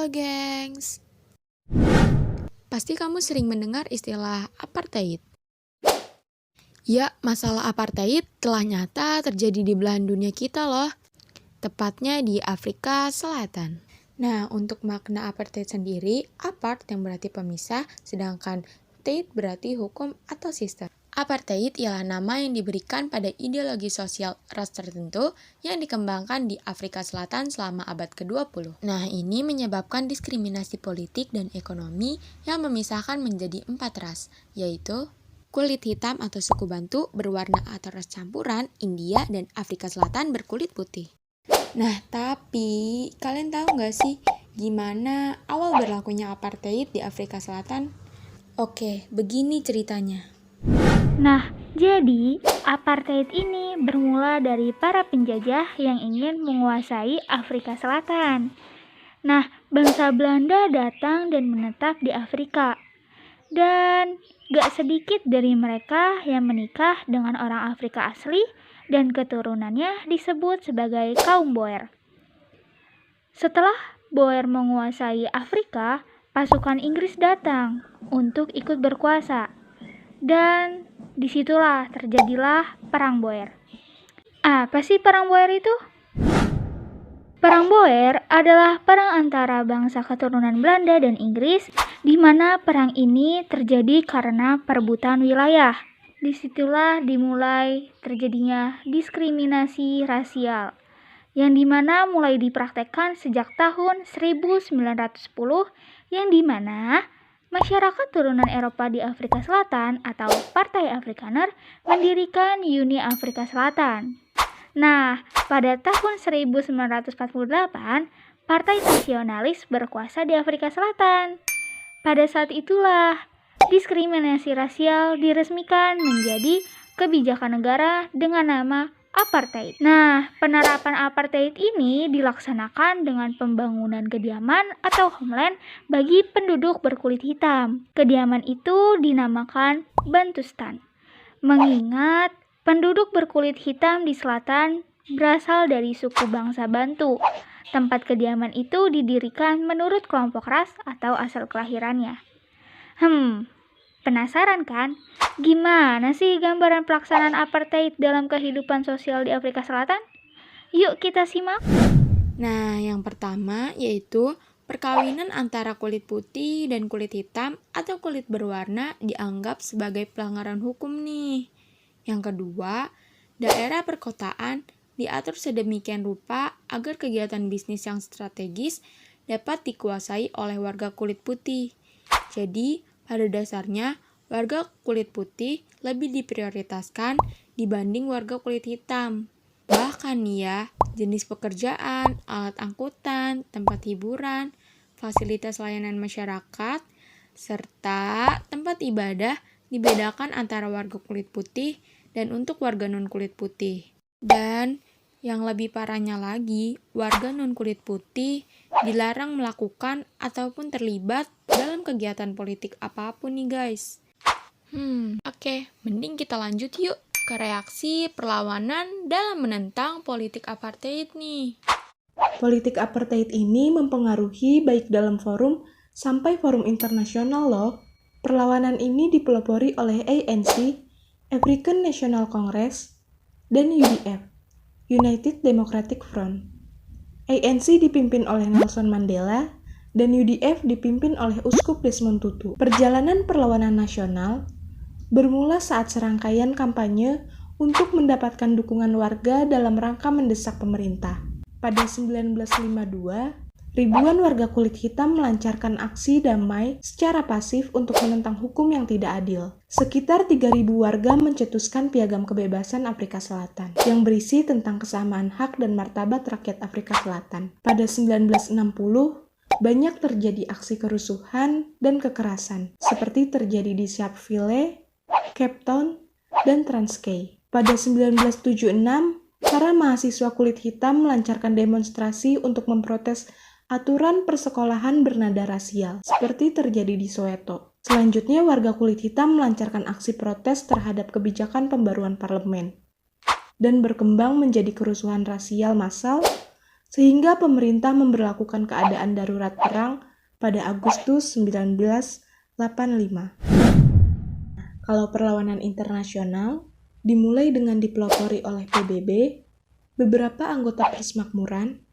Halo gengs, pasti kamu sering mendengar istilah apartheid. Ya, masalah apartheid telah nyata terjadi di belahan dunia kita loh, tepatnya di Afrika Selatan. Nah, untuk makna apartheid sendiri, apart yang berarti pemisah, sedangkan theid berarti hukum atau sistem. Apartheid ialah nama yang diberikan pada ideologi sosial ras tertentu yang dikembangkan di Afrika Selatan selama abad ke-20. Nah, ini menyebabkan diskriminasi politik dan ekonomi yang memisahkan menjadi 4 ras, yaitu kulit hitam atau suku Bantu berwarna atau ras campuran, India dan Afrika Selatan berkulit putih. Nah, tapi kalian tahu nggak sih gimana awal berlakunya apartheid di Afrika Selatan? Oke, begini ceritanya. Nah, jadi apartheid ini bermula dari para penjajah yang ingin menguasai Afrika Selatan. Nah, bangsa Belanda datang dan menetap di Afrika. Dan gak sedikit dari mereka yang menikah dengan orang Afrika asli dan keturunannya disebut sebagai kaum Boer. Setelah Boer menguasai Afrika, pasukan Inggris datang untuk ikut berkuasa. Dan disitulah terjadilah Perang Boer. Apa sih Perang Boer itu? Perang Boer adalah perang antara bangsa keturunan Belanda dan Inggris, di mana perang ini terjadi karena perebutan wilayah. Disitulah dimulai terjadinya diskriminasi rasial, yang dimana mulai dipraktekkan sejak tahun 1910, yang dimana masyarakat turunan Eropa di Afrika Selatan atau Partai Afrikaner mendirikan Uni Afrika Selatan. Nah, pada tahun 1948, Partai Nasionalis berkuasa di Afrika Selatan. Pada saat itulah, diskriminasi rasial diresmikan menjadi kebijakan negara dengan nama apartheid. Nah, penerapan apartheid ini dilaksanakan dengan pembangunan kediaman atau homeland bagi penduduk berkulit hitam. Kediaman itu dinamakan Bantustan, mengingat penduduk berkulit hitam di selatan berasal dari suku bangsa Bantu. Tempat kediaman itu didirikan menurut kelompok ras atau asal kelahirannya. Penasaran kan? Gimana sih gambaran pelaksanaan apartheid dalam kehidupan sosial di Afrika Selatan? Yuk kita simak. Nah, yang pertama yaitu perkawinan antara kulit putih dan kulit hitam atau kulit berwarna dianggap sebagai pelanggaran hukum nih. Yang kedua, daerah perkotaan diatur sedemikian rupa agar kegiatan bisnis yang strategis dapat dikuasai oleh warga kulit putih. Jadi, pada dasarnya, warga kulit putih lebih diprioritaskan dibanding warga kulit hitam. Bahkan nih ya, jenis pekerjaan, alat angkutan, tempat hiburan, fasilitas layanan masyarakat, serta tempat ibadah dibedakan antara warga kulit putih dan untuk warga non-kulit putih. Dan yang lebih parahnya lagi, warga non-kulit putih dilarang melakukan ataupun terlibat dalam kegiatan politik apapun nih guys. Oke, mending kita lanjut yuk ke reaksi perlawanan dalam menentang politik apartheid nih. Politik apartheid ini mempengaruhi baik dalam forum sampai forum internasional loh. Perlawanan ini dipelopori oleh ANC, African National Congress, dan UDF, United Democratic Front. ANC dipimpin oleh Nelson Mandela, dan UDF dipimpin oleh Uskup Desmond Tutu. Perjalanan perlawanan nasional bermula saat serangkaian kampanye untuk mendapatkan dukungan warga dalam rangka mendesak pemerintah. Pada 1952, ribuan warga kulit hitam melancarkan aksi damai secara pasif untuk menentang hukum yang tidak adil. Sekitar 3.000 warga mencetuskan Piagam Kebebasan Afrika Selatan yang berisi tentang kesamaan hak dan martabat rakyat Afrika Selatan. Pada 1960, banyak terjadi aksi kerusuhan dan kekerasan, seperti terjadi di Sharpeville, Cape Town, dan Transkei. Pada 1976, para mahasiswa kulit hitam melancarkan demonstrasi untuk memprotes aturan persekolahan bernada rasial, seperti terjadi di Soweto. Selanjutnya, warga kulit hitam melancarkan aksi protes terhadap kebijakan pembaruan parlemen, dan berkembang menjadi kerusuhan rasial massal sehingga pemerintah memberlakukan keadaan darurat perang pada Agustus 1945. Kalau perlawanan internasional dimulai dengan dipelopori oleh PBB, beberapa anggota Persemakmuran,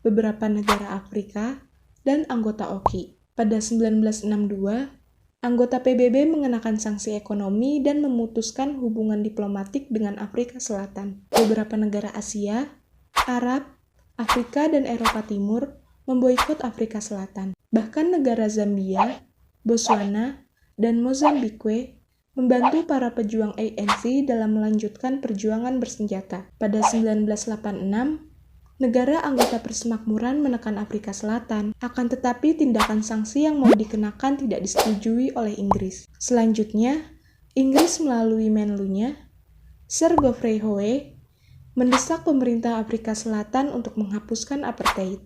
beberapa negara Afrika, dan anggota OKI. Pada 1962, anggota PBB mengenakan sanksi ekonomi dan memutuskan hubungan diplomatik dengan Afrika Selatan. Beberapa negara Asia, Arab, Afrika, dan Eropa Timur memboikot Afrika Selatan. Bahkan negara Zambia, Botswana, dan Mozambikwe membantu para pejuang ANC dalam melanjutkan perjuangan bersenjata. Pada 1986, negara anggota Persemakmuran menekan Afrika Selatan, akan tetapi tindakan sanksi yang mau dikenakan tidak disetujui oleh Inggris. Selanjutnya, Inggris melalui Menlunya, Sir Geoffrey Howe, mendesak pemerintah Afrika Selatan untuk menghapuskan apartheid.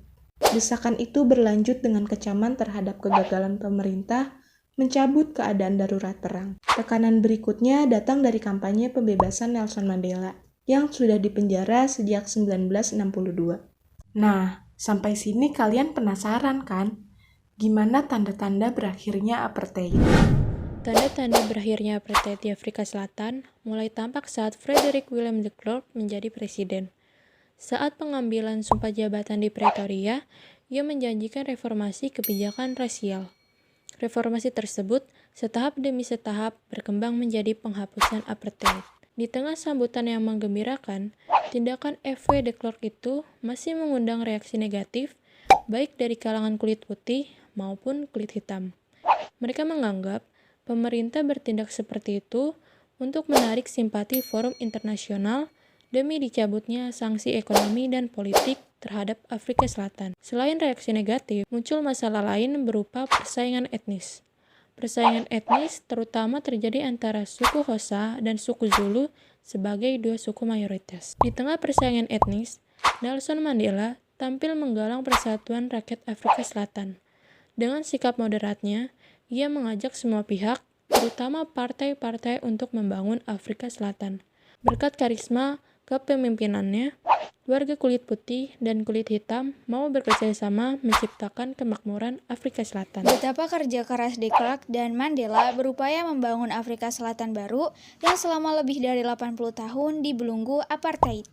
Desakan itu berlanjut dengan kecaman terhadap kegagalan pemerintah mencabut keadaan darurat perang. Tekanan berikutnya datang dari kampanye pembebasan Nelson Mandela yang sudah dipenjara sejak 1962. Nah, sampai sini kalian penasaran kan? Gimana tanda-tanda berakhirnya apartheid? Tanda-tanda berakhirnya apartheid di Afrika Selatan mulai tampak saat Frederick William de Klerk menjadi presiden. Saat pengambilan sumpah jabatan di Pretoria, ia menjanjikan reformasi kebijakan rasial. Reformasi tersebut setahap demi setahap berkembang menjadi penghapusan apartheid. Di tengah sambutan yang menggembirakan, tindakan F.W. de Klerk itu masih mengundang reaksi negatif baik dari kalangan kulit putih maupun kulit hitam. Mereka menganggap pemerintah bertindak seperti itu untuk menarik simpati forum internasional demi dicabutnya sanksi ekonomi dan politik terhadap Afrika Selatan. Selain reaksi negatif, muncul masalah lain berupa persaingan etnis. Persaingan etnis terutama terjadi antara suku Xhosa dan suku Zulu sebagai dua suku mayoritas. Di tengah persaingan etnis, Nelson Mandela tampil menggalang persatuan rakyat Afrika Selatan. Dengan sikap moderatnya, ia mengajak semua pihak, terutama partai-partai untuk membangun Afrika Selatan. Berkat karisma kepemimpinannya, warga kulit putih dan kulit hitam mau bekerjasama menciptakan kemakmuran Afrika Selatan. Betapa kerja keras de Klerk dan Mandela berupaya membangun Afrika Selatan baru yang selama lebih dari 80 tahun dibelenggu apartheid.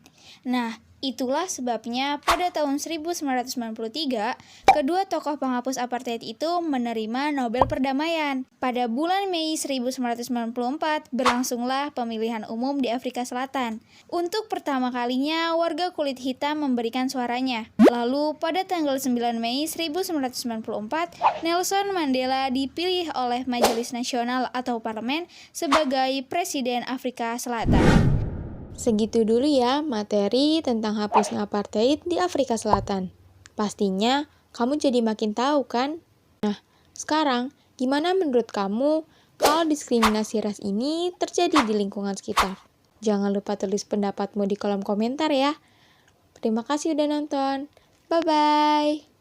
Nah, itulah sebabnya pada tahun 1993, kedua tokoh penghapus apartheid itu menerima Nobel Perdamaian. Pada bulan Mei 1994, berlangsunglah pemilihan umum di Afrika Selatan. Untuk pertama kalinya, warga kulit hitam memberikan suaranya. Lalu, pada tanggal 9 Mei 1994, Nelson Mandela dipilih oleh Majelis Nasional atau Parlemen sebagai Presiden Afrika Selatan. Segitu dulu ya materi tentang hapusnya apartheid di Afrika Selatan. Pastinya kamu jadi makin tahu kan? Nah, sekarang gimana menurut kamu kalau diskriminasi ras ini terjadi di lingkungan sekitar? Jangan lupa tulis pendapatmu di kolom komentar ya. Terima kasih udah nonton. Bye-bye.